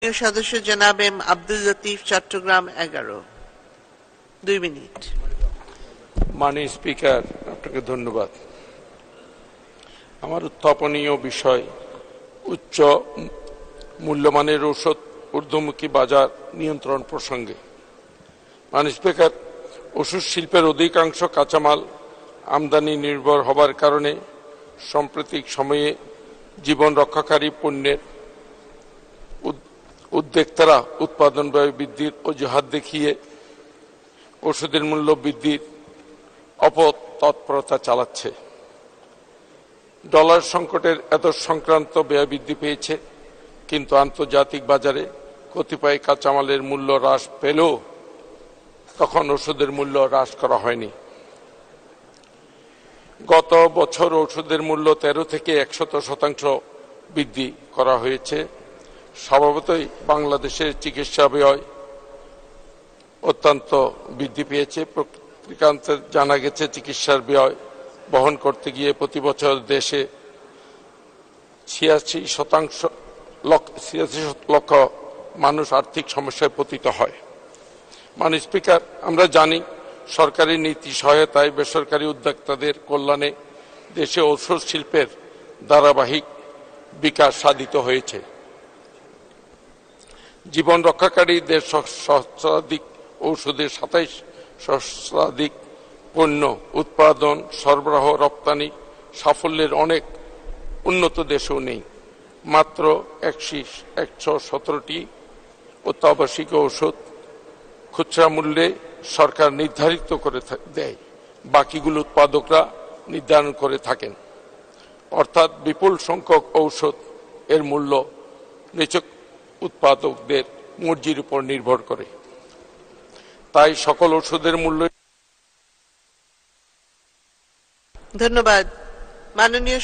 মাননীয় সদস্য জনাব এম আব্দুল লতিফ, চট্টগ্রাম 11। 2 মিনিট। মাননীয় স্পিকার, আপনাকে ধন্যবাদ। আমার উত্থাপনীয় বিষয় উচ্চ মূল্যমানের ঔষধ ঊর্ধ্বমুখী বাজার নিয়ন্ত্রণ প্রসঙ্গে। মাননীয় স্পিকার, ওষুধ শিল্পের অধিকাংশ কাঁচামাল আমদানি নির্ভর হবার কারণে সাম্প্রতিক সময়ে জীবন রক্ষাকারী পণ্যের উদ্যোক্তারা উৎপাদন ব্যয় বৃদ্ধির অজুহাত দেখিয়ে ওষুধের মূল্য বৃদ্ধির অপতৎপরতা চালাচ্ছে। ডলার সংকটের এত সংক্রান্ত ব্যয় বৃদ্ধি পেয়েছে, কিন্তু আন্তর্জাতিক বাজারে কতিপয় কাঁচামালের মূল্য হ্রাস পেলেও তখন ওষুধের মূল্য হ্রাস করা হয়নি। গত বছর ওষুধের মূল্য 13 থেকে 100% বৃদ্ধি করা হয়েছে। স্বভাবতই বাংলাদেশের চিকিৎসা ব্যয় অত্যন্ত বৃদ্ধি পেয়েছে। পত্রিকান্তে জানা গেছে, চিকিৎসার ব্যয় বহন করতে গিয়ে প্রতি বছর দেশে 86 লক্ষ মানুষ আর্থিক সমস্যায় পতিত হয়। মাননীয় স্পিকার, আমরা জানি সরকারি নীতি সহায়তায় বেসরকারি উদ্যোক্তাদের কল্যাণে দেশে ঔষধ শিল্পের ধারাবাহিক বিকাশ সাধিত হয়েছে। জীবন রক্ষাকারী দেশ সহস্রাধিক ঔষধের 27 সহস্রাধিক পণ্য উৎপাদন, সরবরাহ, রপ্তানি সাফল্যের অনেক উন্নত দেশেও নেই। মাত্র 117টি অত্যাবশ্যকীয় ঔষধ খুচরা মূল্যে সরকার নির্ধারিত করে দেয়, বাকিগুলো উৎপাদকরা নির্ধারণ করে থাকেন। অর্থাৎ বিপুল সংখ্যক ঔষধ এর মূল্য নিছক উৎপাদকদের মর্জির উপর নির্ভর করে। তাই সকল ওষুধের মূল্য। ধন্যবাদ। মাননীয়